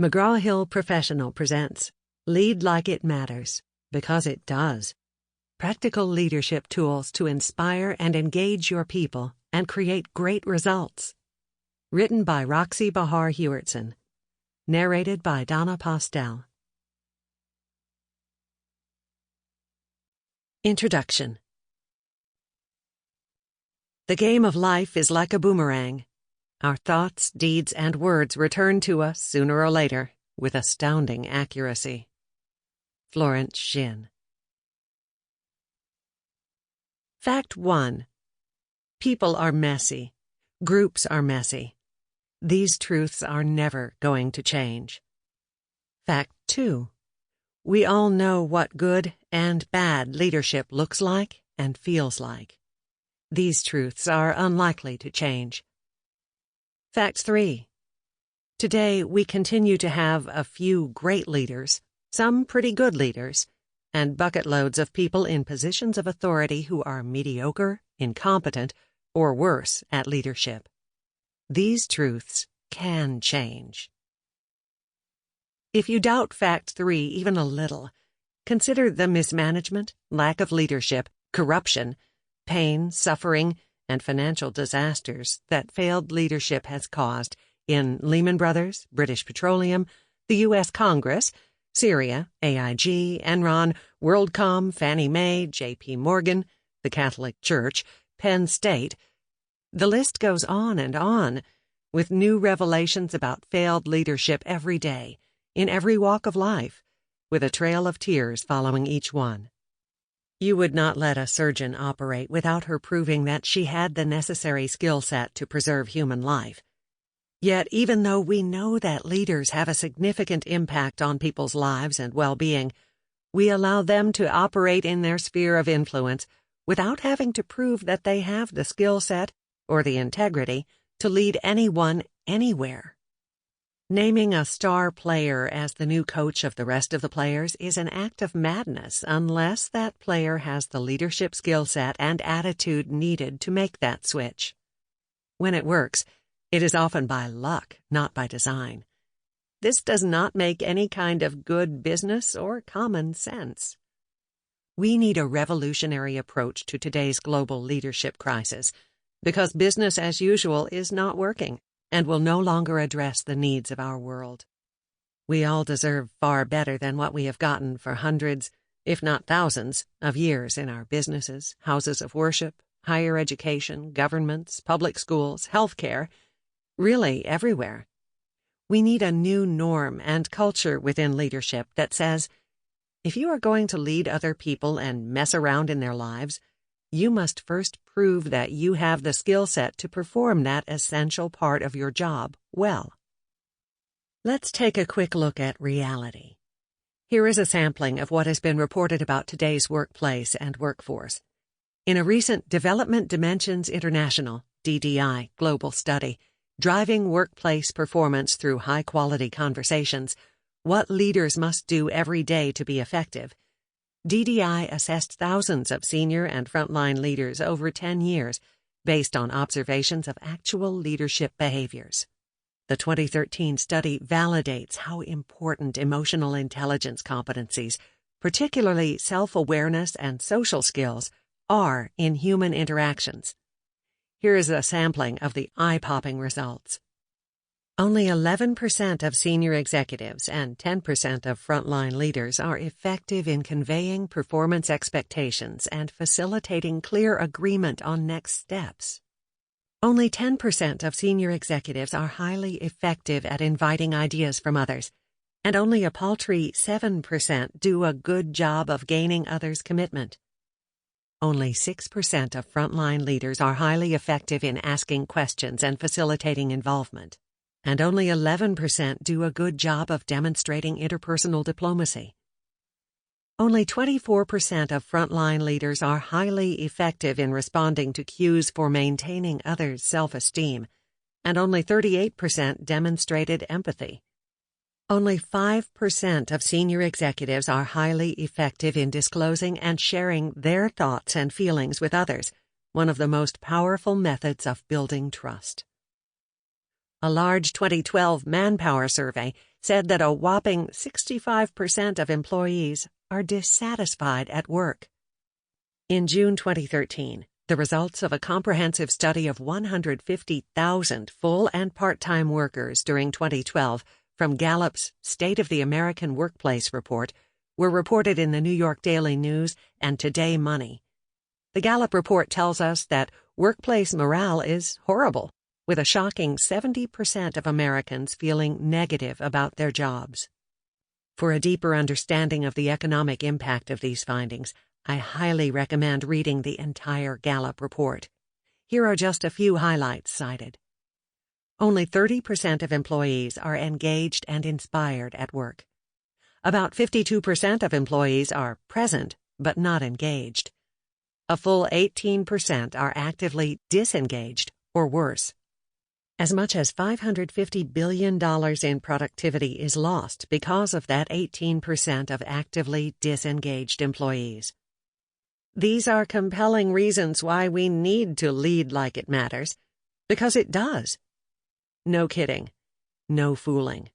McGraw-Hill Professional presents Lead Like It Matters, because it does. Practical leadership tools to inspire and engage your people and create great results. Written by Roxi Bahar Hewertson. Narrated by Donna Postel. Introduction. The game of life is like a boomerang. Our thoughts, deeds, and words return to us sooner or later with astounding accuracy. Florence Shinn. Fact 1. People are messy. Groups are messy. These truths are never going to change. Fact 2. We all know what good and bad leadership looks like and feels like. These truths are unlikely to change. Fact 3. Today, we continue to have a few great leaders, some pretty good leaders, and bucket loads of people in positions of authority who are mediocre, incompetent, or worse at leadership. These truths can change. If you doubt Fact 3 even a little, consider the mismanagement, lack of leadership, corruption, pain, suffering, and financial disasters that failed leadership has caused in Lehman Brothers, British Petroleum, the U.S. Congress, Syria, AIG, Enron, WorldCom, Fannie Mae, J.P. Morgan, the Catholic Church, Penn State. The list goes on, with new revelations about failed leadership every day, in every walk of life, with a trail of tears following each one. You would not let a surgeon operate without her proving that she had the necessary skill set to preserve human life. Yet, even though we know that leaders have a significant impact on people's lives and well-being, we allow them to operate in their sphere of influence without having to prove that they have the skill set or the integrity to lead anyone anywhere. Naming a star player as the new coach of the rest of the players is an act of madness unless that player has the leadership skill set and attitude needed to make that switch. When it works, it is often by luck, not by design. This does not make any kind of good business or common sense. We need a revolutionary approach to today's global leadership crisis, because business as usual is not working and will no longer address the needs of our world. We all deserve far better than what we have gotten for hundreds, if not thousands, of years in our businesses, houses of worship, higher education, governments, public schools, healthcare, really everywhere. We need a new norm and culture within leadership that says, if you are going to lead other people and mess around in their lives, you must first prove that you have the skill set to perform that essential part of your job well. Let's take a quick look at reality. Here is a sampling of what has been reported about today's workplace and workforce. In a recent Development Dimensions International, DDI, global study, Driving Workplace Performance Through High-Quality Conversations, What Leaders Must Do Every Day to Be Effective, DDI assessed thousands of senior and frontline leaders over 10 years based on observations of actual leadership behaviors. The 2013 study validates how important emotional intelligence competencies, particularly self-awareness and social skills, are in human interactions. Here is a sampling of the eye-popping results. Only 11% of senior executives and 10% of frontline leaders are effective in conveying performance expectations and facilitating clear agreement on next steps. Only 10% of senior executives are highly effective at inviting ideas from others, and only a paltry 7% do a good job of gaining others' commitment. Only 6% of frontline leaders are highly effective in asking questions and facilitating involvement, and only 11% do a good job of demonstrating interpersonal diplomacy. Only 24% of frontline leaders are highly effective in responding to cues for maintaining others' self-esteem, and only 38% demonstrated empathy. Only 5% of senior executives are highly effective in disclosing and sharing their thoughts and feelings with others, one of the most powerful methods of building trust. A large 2012 Manpower survey said that a whopping 65% of employees are dissatisfied at work. In June 2013, the results of a comprehensive study of 150,000 full and part-time workers during 2012 from Gallup's State of the American Workplace report were reported in the New York Daily News and Today Money. The Gallup report tells us that workplace morale is horrible, with a shocking 70% of Americans feeling negative about their jobs. For a deeper understanding of the economic impact of these findings, I highly recommend reading the entire Gallup report. Here are just a few highlights cited. Only 30% of employees are engaged and inspired at work. About 52% of employees are present but not engaged. A full 18% are actively disengaged or worse. As much as $550 billion in productivity is lost because of that 18% of actively disengaged employees. These are compelling reasons why we need to lead like it matters, because it does. No kidding. No fooling.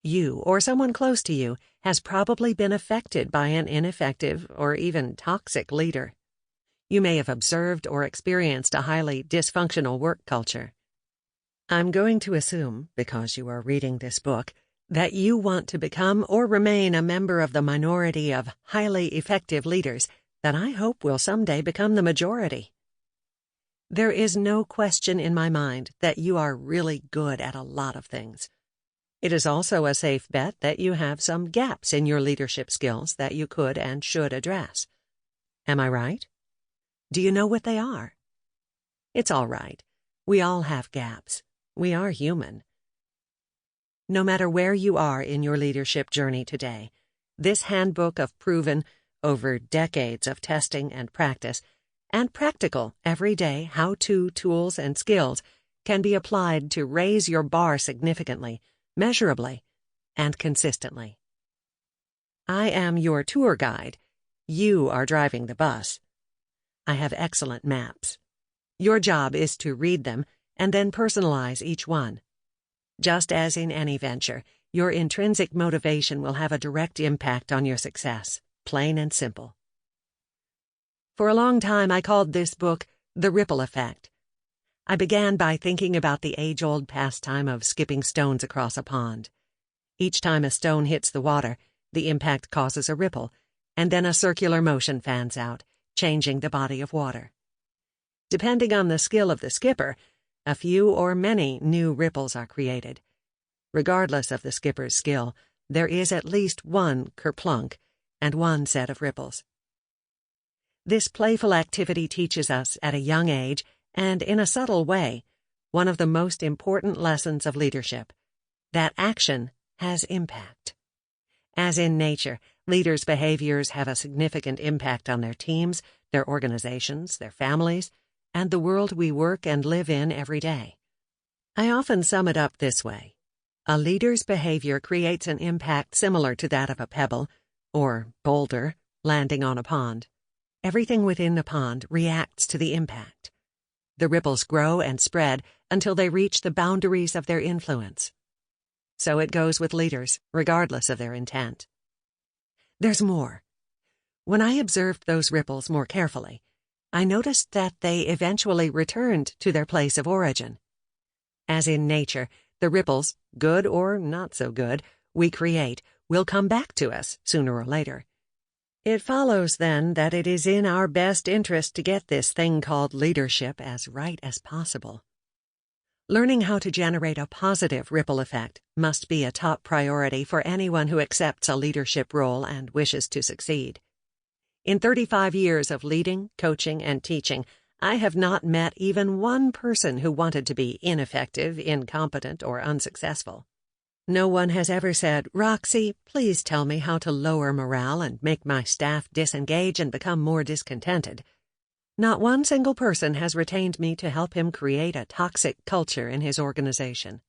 You or someone close to you has probably been affected by an ineffective or even toxic leader. You may have observed or experienced a highly dysfunctional work culture. I'm going to assume, because you are reading this book, that you want to become or remain a member of the minority of highly effective leaders that I hope will someday become the majority. There is no question in my mind that you are really good at a lot of things. It is also a safe bet that you have some gaps in your leadership skills that you could and should address. Am I right? Do you know what they are? It's all right. We all have gaps. We are human. No matter where you are in your leadership journey today, this handbook of proven, over decades of testing and practice, and practical, everyday how-to tools and skills can be applied to raise your bar significantly, measurably, and consistently. I am your tour guide. You are driving the bus. I have excellent maps. Your job is to read them and then personalize each one. Just as in any venture, your intrinsic motivation will have a direct impact on your success, plain and simple. For a long time, I called this book The Ripple Effect. I began by thinking about the age-old pastime of skipping stones across a pond. Each time a stone hits the water, the impact causes a ripple, and then a circular motion fans out, changing the body of water. Depending on the skill of the skipper, a few or many new ripples are created. Regardless of the skipper's skill, there is at least one kerplunk and one set of ripples. This playful activity teaches us at a young age, and in a subtle way, one of the most important lessons of leadership, that action has impact. As in nature, leaders' behaviors have a significant impact on their teams, their organizations, their families, and the world we work and live in every day. I often sum it up this way. A leader's behavior creates an impact similar to that of a pebble, or boulder, landing on a pond. Everything within the pond reacts to the impact. The ripples grow and spread until they reach the boundaries of their influence. So it goes with leaders, regardless of their intent. There's more. When I observed those ripples more carefully, I noticed that they eventually returned to their place of origin. As in nature, the ripples, good or not so good, we create will come back to us sooner or later. It follows, then, that it is in our best interest to get this thing called leadership as right as possible. Learning how to generate a positive ripple effect must be a top priority for anyone who accepts a leadership role and wishes to succeed. In 35 years of leading, coaching, and teaching, I have not met even one person who wanted to be ineffective, incompetent, or unsuccessful. No one has ever said, "Roxy, please tell me how to lower morale and make my staff disengage and become more discontented." Not one single person has retained me to help him create a toxic culture in his organization.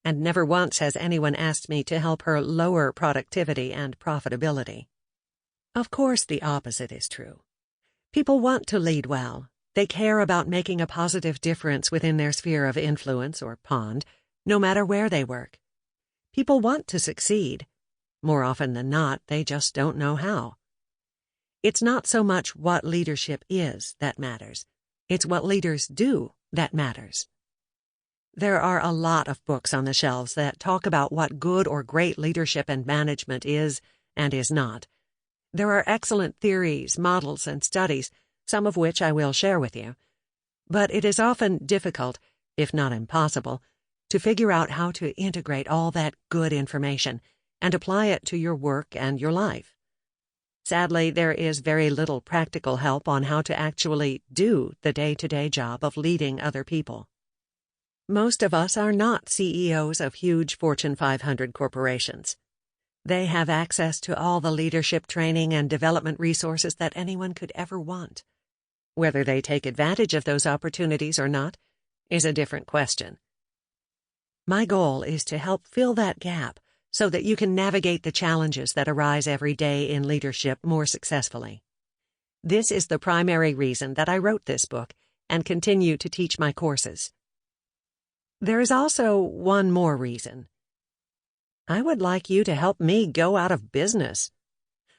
And never once has anyone asked me to help her lower productivity and profitability. Of course, the opposite is true. People want to lead well. They care about making a positive difference within their sphere of influence or pond, no matter where they work. People want to succeed. More often than not, they just don't know how. It's not so much what leadership is that matters. It's what leaders do that matters. There are a lot of books on the shelves that talk about what good or great leadership and management is and is not. There are excellent theories, models, and studies, some of which I will share with you. But it is often difficult, if not impossible, to figure out how to integrate all that good information and apply it to your work and your life. Sadly, there is very little practical help on how to actually do the day-to-day job of leading other people. Most of us are not CEOs of huge Fortune 500 corporations. They have access to all the leadership training and development resources that anyone could ever want. Whether they take advantage of those opportunities or not is a different question. My goal is to help fill that gap so that you can navigate the challenges that arise every day in leadership more successfully. This is the primary reason that I wrote this book and continue to teach my courses. There is also one more reason. I would like you to help me go out of business.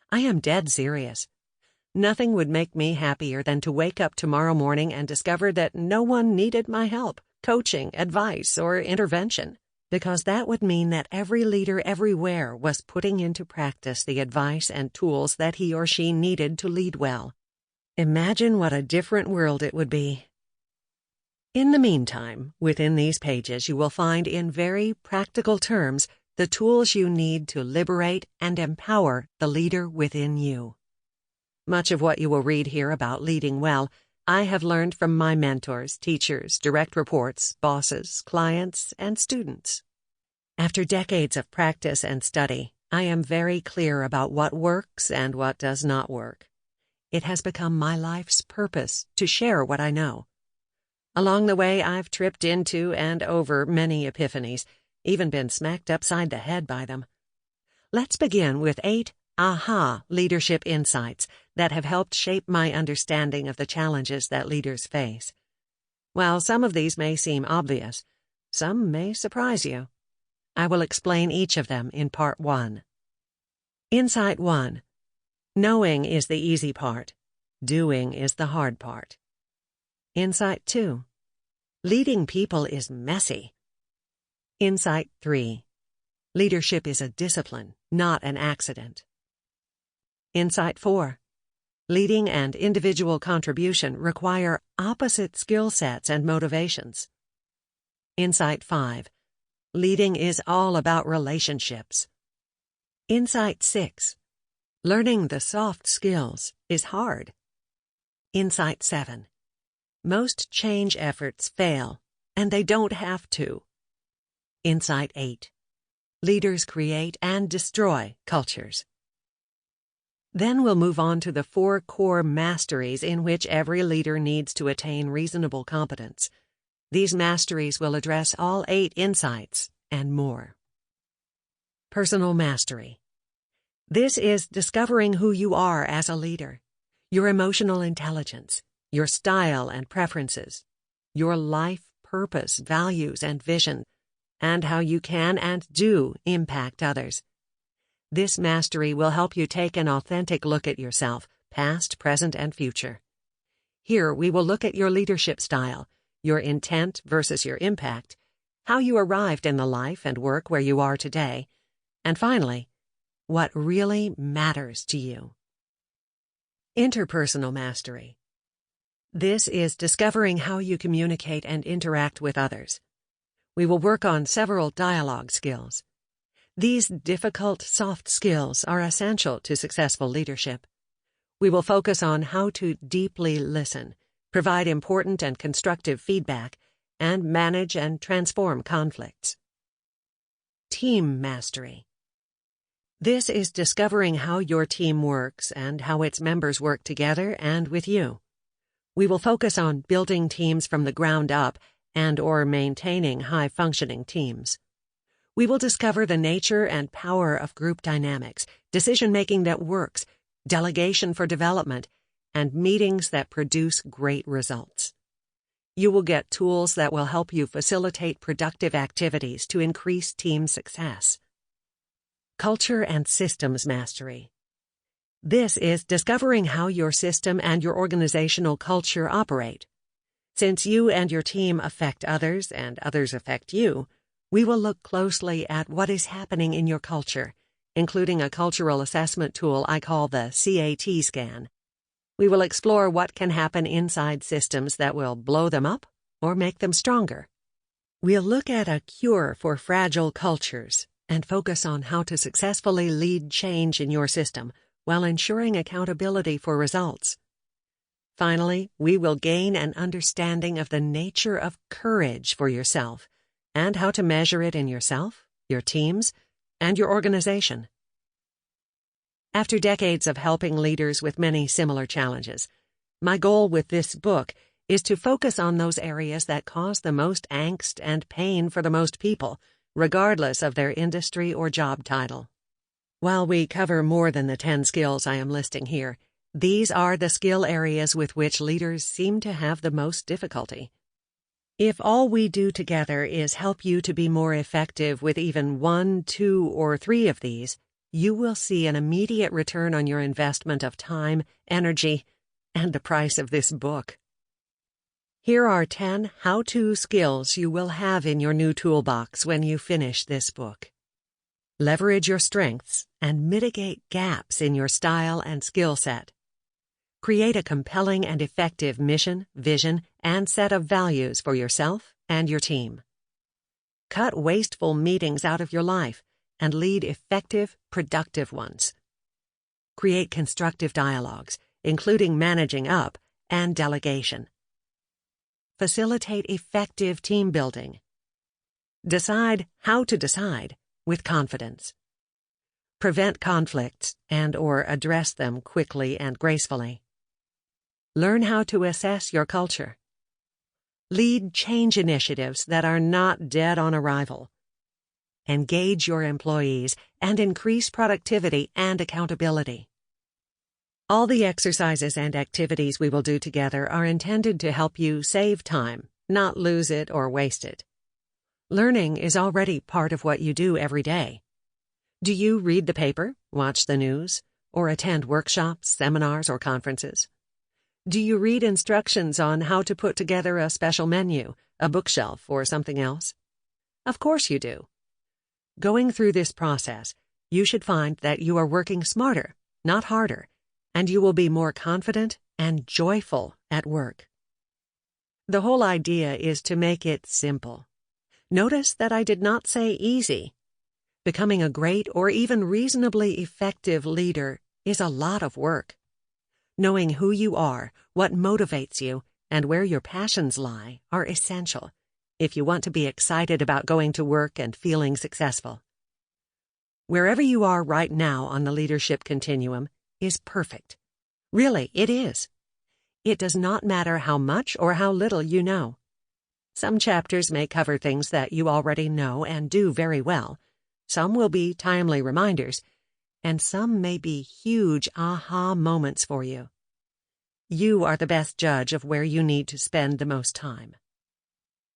I am dead serious. Nothing would make me happier than to wake up tomorrow morning and discover that no one needed my help, coaching, advice, or intervention, because that would mean that every leader everywhere was putting into practice the advice and tools that he or she needed to lead well. Imagine what a different world it would be. In the meantime, within these pages you will find in very practical terms the tools you need to liberate and empower the leader within you. Much of what you will read here about leading well, I have learned from my mentors, teachers, direct reports, bosses, clients, and students. After decades of practice and study, I am very clear about what works and what does not work. It has become my life's purpose to share what I know. Along the way, I've tripped into and over many epiphanies, even been smacked upside the head by them. Let's begin with 8 aha leadership insights that have helped shape my understanding of the challenges that leaders face. While some of these may seem obvious, some may surprise you. I will explain each of them in Part 1. Insight 1. Knowing is the easy part. Doing is the hard part. Insight 2. Leading people is messy. Insight 3. Leadership is a discipline, not an accident. Insight 4. Leading and individual contribution require opposite skill sets and motivations. Insight 5. Leading is all about relationships. Insight 6. Learning the soft skills is hard. Insight 7. Most change efforts fail, and they don't have to. Insight 8. Leaders create and destroy cultures. Then we'll move on to the 4 core masteries in which every leader needs to attain reasonable competence. These masteries will address all 8 insights and more. Personal mastery. This is discovering who you are as a leader, your emotional intelligence, your style and preferences, your life purpose, values, and vision, and how you can and do impact others. This mastery will help you take an authentic look at yourself, past, present, and future. Here we will look at your leadership style, your intent versus your impact, how you arrived in the life and work where you are today, and finally, what really matters to you. Interpersonal mastery. This is discovering how you communicate and interact with others. We will work on several dialogue skills. These difficult, soft skills are essential to successful leadership. We will focus on how to deeply listen, provide important and constructive feedback, and manage and transform conflicts. Team mastery. This is discovering how your team works and how its members work together and with you. We will focus on building teams from the ground up and/or maintaining high-functioning teams. We will discover the nature and power of group dynamics, decision-making that works, delegation for development, and meetings that produce great results. You will get tools that will help you facilitate productive activities to increase team success. Culture and Systems Mastery. This is discovering how your system and your organizational culture operate. Since you and your team affect others and others affect you, we will look closely at what is happening in your culture, including a cultural assessment tool I call the CAT scan. We will explore what can happen inside systems that will blow them up or make them stronger. We'll look at a cure for fragile cultures and focus on how to successfully lead change in your system while ensuring accountability for results. Finally, we will gain an understanding of the nature of courage for yourself and how to measure it in yourself, your teams, and your organization. After decades of helping leaders with many similar challenges, my goal with this book is to focus on those areas that cause the most angst and pain for the most people, regardless of their industry or job title. While we cover more than the 10 skills I am listing here, these are the skill areas with which leaders seem to have the most difficulty. If all we do together is help you to be more effective with even 1, 2, or 3 of these, you will see an immediate return on your investment of time, energy, and the price of this book. Here are 10 how-to skills you will have in your new toolbox when you finish this book. Leverage your strengths and mitigate gaps in your style and skill set. Create a compelling and effective mission, vision, and set of values for yourself and your team. Cut wasteful meetings out of your life and lead effective, productive ones. Create constructive dialogues, including managing up and delegation. Facilitate effective team building. Decide how to decide with confidence. Prevent conflicts and/or address them quickly and gracefully. Learn how to assess your culture. Lead change initiatives that are not dead on arrival. Engage your employees and increase productivity and accountability. All the exercises and activities we will do together are intended to help you save time, not lose it or waste it. Learning is already part of what you do every day. Do you read the paper, watch the news, or attend workshops, seminars, or conferences? Do you read instructions on how to put together a special menu, a bookshelf, or something else? Of course you do. Going through this process, you should find that you are working smarter, not harder, and you will be more confident and joyful at work. The whole idea is to make it simple. Notice that I did not say easy. Becoming a great or even reasonably effective leader is a lot of work. Knowing who you are, what motivates you, and where your passions lie are essential if you want to be excited about going to work and feeling successful. Wherever you are right now on the leadership continuum is perfect. Really, it is. It does not matter how much or how little you know. Some chapters may cover things that you already know and do very well. Some will be timely reminders, and some may be huge aha moments for you. You are the best judge of where you need to spend the most time.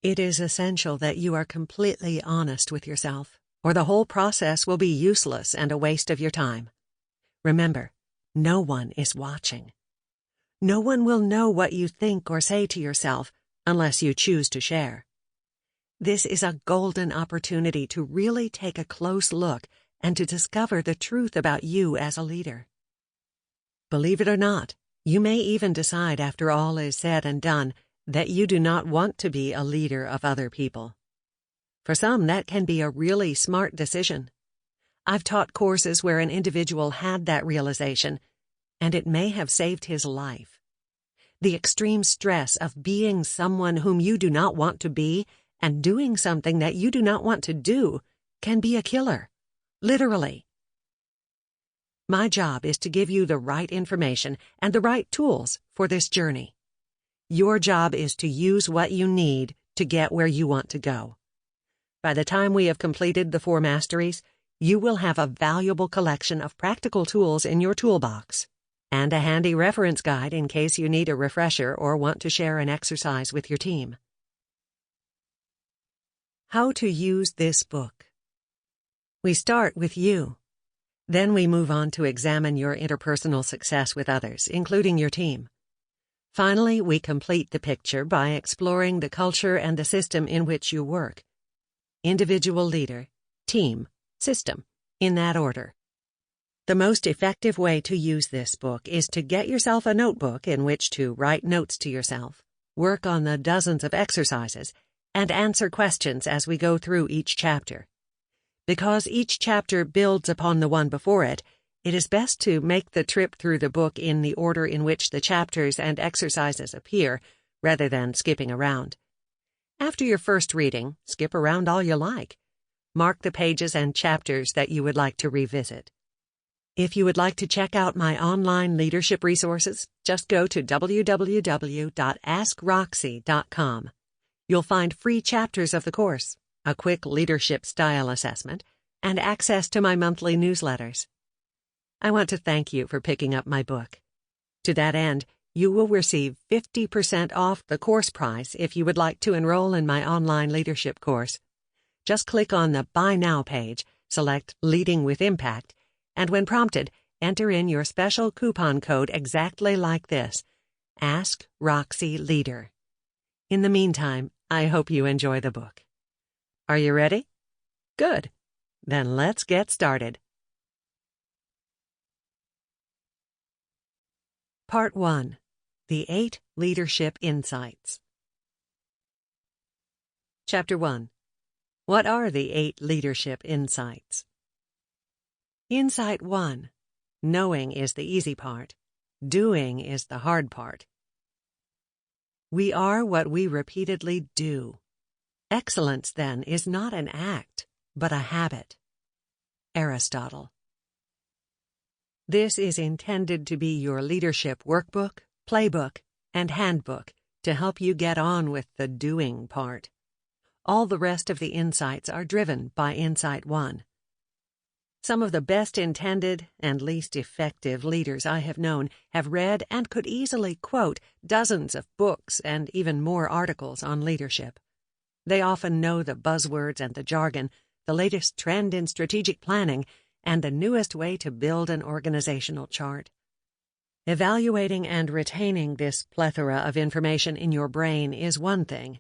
It is essential that you are completely honest with yourself, or the whole process will be useless and a waste of your time. Remember, no one is watching. No one will know what you think or say to yourself unless you choose to share. This is a golden opportunity to really take a close look and to discover the truth about you as a leader. Believe it or not, you may even decide after all is said and done that you do not want to be a leader of other people. For some, that can be a really smart decision. I've taught courses where an individual had that realization, and it may have saved his life. The extreme stress of being someone whom you do not want to be and doing something that you do not want to do can be a killer, literally. My job is to give you the right information and the right tools for this journey. Your job is to use what you need to get where you want to go. By the time we have completed the 4 masteries, you will have a valuable collection of practical tools in your toolbox and a handy reference guide in case you need a refresher or want to share an exercise with your team. How to use this book. We start with you, Then we move on to examine your interpersonal success with others, including your team. Finally, we complete the picture by exploring the culture and the system in which you work. Individual leader, team, system, in that order. The most effective way to use this book is to get yourself a notebook in which to write notes to yourself, work on the dozens of exercises, and answer questions as we go through each chapter. Because each chapter builds upon the one before it, it is best to make the trip through the book in the order in which the chapters and exercises appear, rather than skipping around. After your first reading, skip around all you like. Mark the pages and chapters that you would like to revisit. If you would like to check out my online leadership resources, just go to www.askroxi.com. You'll find free chapters of the course, a quick leadership style assessment, and access to my monthly newsletters. I want to thank you for picking up my book. To that end, you will receive 50% off the course price if you would like to enroll in my online leadership course. Just click on the Buy Now page, select Leading with Impact, and when prompted, enter in your special coupon code exactly like this, Ask Roxi Leader. In the meantime, I hope you enjoy the book. Are you ready? Good. Then let's get started. Part 1. The 8 Leadership Insights. Chapter 1. What are the 8 leadership insights? Insight 1. Knowing is the easy part. Doing is the hard part. We are what we repeatedly do. Excellence, then, is not an act, but a habit. Aristotle. This is intended to be your leadership workbook, playbook, and handbook to help you get on with the doing part. All the rest of the insights are driven by Insight 1. Some of the best intended and least effective leaders I have known have read and could easily quote dozens of books and even more articles on leadership. They often know the buzzwords and the jargon, the latest trend in strategic planning, and the newest way to build an organizational chart. Evaluating and retaining this plethora of information in your brain is one thing.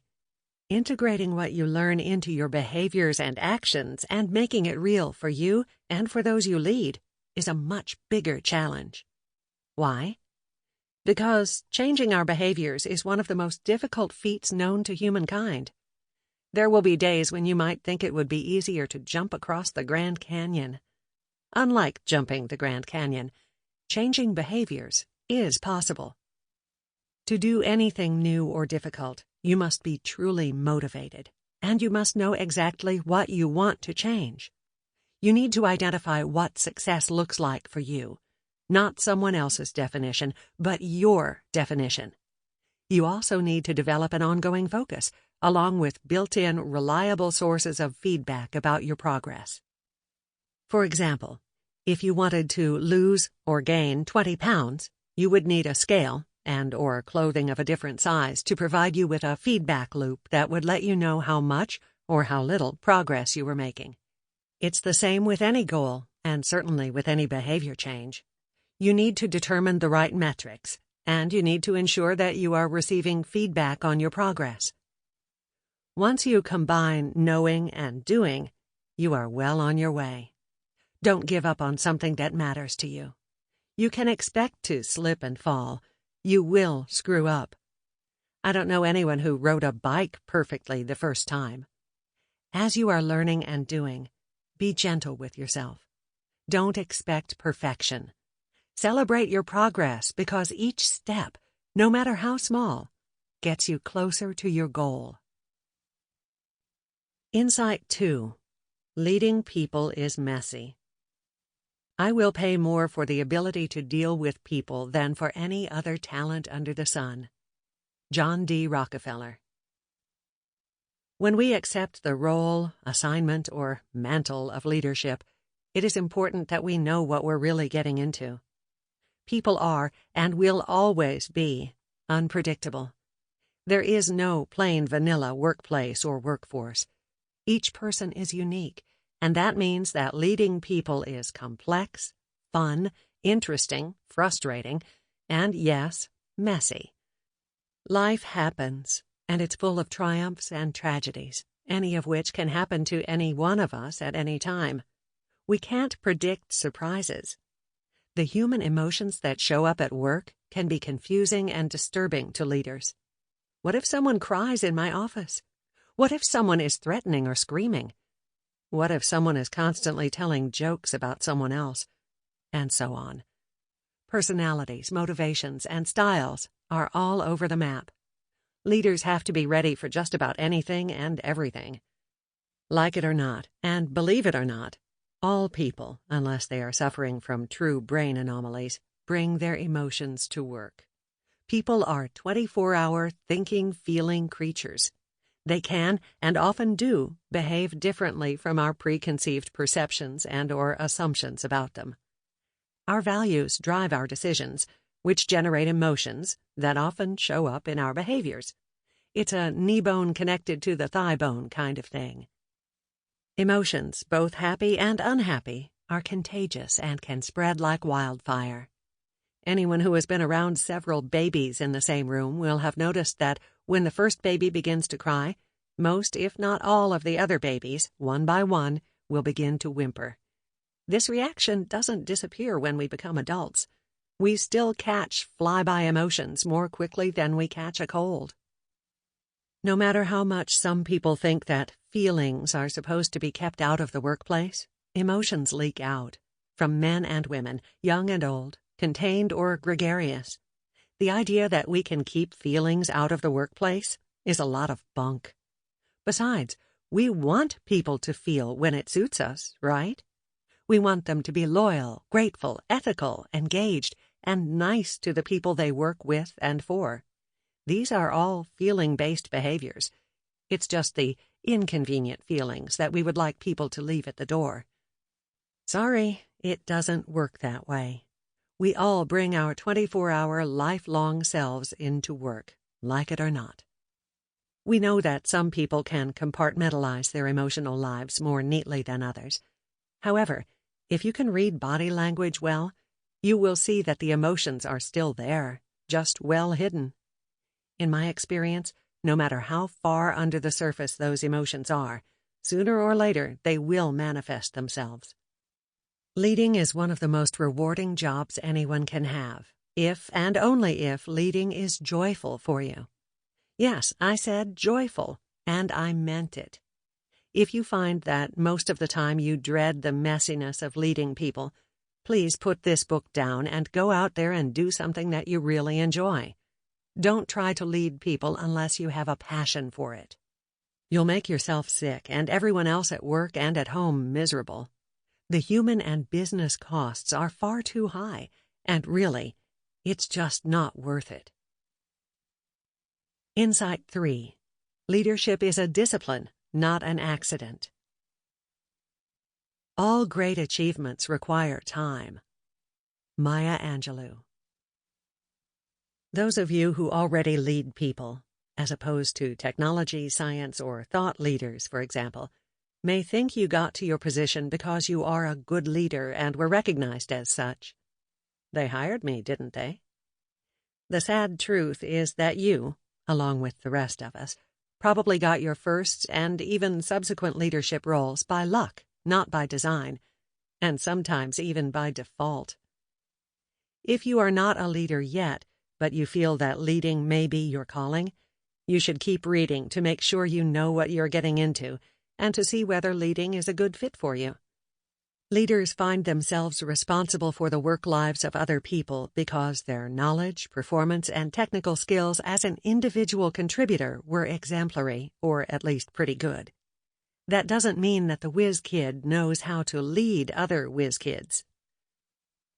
Integrating what you learn into your behaviors and actions and making it real for you and for those you lead is a much bigger challenge. Why? Because changing our behaviors is one of the most difficult feats known to humankind. There will be days when you might think it would be easier to jump across the Grand Canyon. Unlike jumping the Grand Canyon, changing behaviors is possible. To do anything new or difficult, you must be truly motivated, and you must know exactly what you want to change. You need to identify what success looks like for you, not someone else's definition, but your definition. You also need to develop an ongoing focus, along with built-in, reliable sources of feedback about your progress. For example, if you wanted to lose or gain 20 pounds, you would need a scale and/or clothing of a different size to provide you with a feedback loop that would let you know how much or how little progress you were making. It's the same with any goal, and certainly with any behavior change. You need to determine the right metrics, and you need to ensure that you are receiving feedback on your progress. Once you combine knowing and doing, you are well on your way. Don't give up on something that matters to you. You can expect to slip and fall. You will screw up. I don't know anyone who rode a bike perfectly the first time. As you are learning and doing, be gentle with yourself. Don't expect perfection. Celebrate your progress because each step, no matter how small, gets you closer to your goal. Insight 2. Leading people is messy. I will pay more for the ability to deal with people than for any other talent under the sun. John D. Rockefeller. When we accept the role, assignment, or mantle of leadership, it is important that we know what we're really getting into. People are, and will always be, unpredictable. There is no plain vanilla workplace or workforce. Each person is unique, and that means that leading people is complex, fun, interesting, frustrating, and yes, messy. Life happens, and it's full of triumphs and tragedies, any of which can happen to any one of us at any time. We can't predict surprises. The human emotions that show up at work can be confusing and disturbing to leaders. What if someone cries in my office? What if someone is threatening or screaming? What if someone is constantly telling jokes about someone else? And so on. Personalities, motivations, and styles are all over the map. Leaders have to be ready for just about anything and everything. Like it or not, and believe it or not, all people, unless they are suffering from true brain anomalies, bring their emotions to work. People are 24-hour thinking, feeling creatures. They can, and often do, behave differently from our preconceived perceptions and/or assumptions about them. Our values drive our decisions, which generate emotions that often show up in our behaviors. It's a knee bone connected to the thigh bone kind of thing. Emotions, both happy and unhappy, are contagious and can spread like wildfire. Anyone who has been around several babies in the same room will have noticed that when the first baby begins to cry, most, if not all, of the other babies, one by one, will begin to whimper. This reaction doesn't disappear when we become adults. We still catch fly-by emotions more quickly than we catch a cold. No matter how much some people think that feelings are supposed to be kept out of the workplace, emotions leak out, from men and women, young and old, contained or gregarious. The idea that we can keep feelings out of the workplace is a lot of bunk. Besides, we want people to feel when it suits us, right? We want them to be loyal, grateful, ethical, engaged, and nice to the people they work with and for. These are all feeling-based behaviors. It's just the inconvenient feelings that we would like people to leave at the door. Sorry, it doesn't work that way. We all bring our 24-hour, lifelong selves into work, like it or not. We know that some people can compartmentalize their emotional lives more neatly than others. However, if you can read body language well, you will see that the emotions are still there, just well hidden. In my experience, no matter how far under the surface those emotions are, sooner or later they will manifest themselves. Leading is one of the most rewarding jobs anyone can have, if and only if leading is joyful for you. Yes, I said joyful, and I meant it. If you find that most of the time you dread the messiness of leading people, please put this book down and go out there and do something that you really enjoy. Don't try to lead people unless you have a passion for it. You'll make yourself sick and everyone else at work and at home miserable. The human and business costs are far too high, and really, it's just not worth it. Insight 3. Leadership is a discipline, not an accident. All great achievements require time. Maya Angelou. Those of you who already lead people, as opposed to technology, science, or thought leaders, for example, may think you got to your position because you are a good leader and were recognized as such. They hired me, didn't they? The sad truth is that you, along with the rest of us, probably got your first and even subsequent leadership roles by luck, not by design, and sometimes even by default. If you are not a leader yet, but you feel that leading may be your calling, you should keep reading to make sure you know what you're getting into and to see whether leading is a good fit for you. Leaders find themselves responsible for the work lives of other people because their knowledge, performance, and technical skills as an individual contributor were exemplary, or at least pretty good. That doesn't mean that the whiz kid knows how to lead other whiz kids.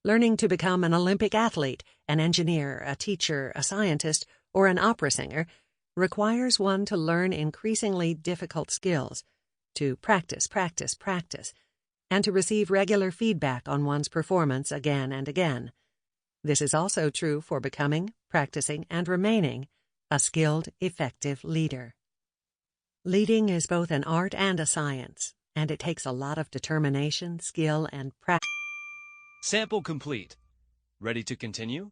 Learning to become an Olympic athlete, an engineer, a teacher, a scientist, or an opera singer requires one to learn increasingly difficult skills, to practice, and to receive regular feedback on one's performance again and again. This is also true for becoming, practicing, and remaining a skilled, effective leader. Leading is both an art and a science, and it takes a lot of determination, skill, and practice. Sample complete. Ready to continue?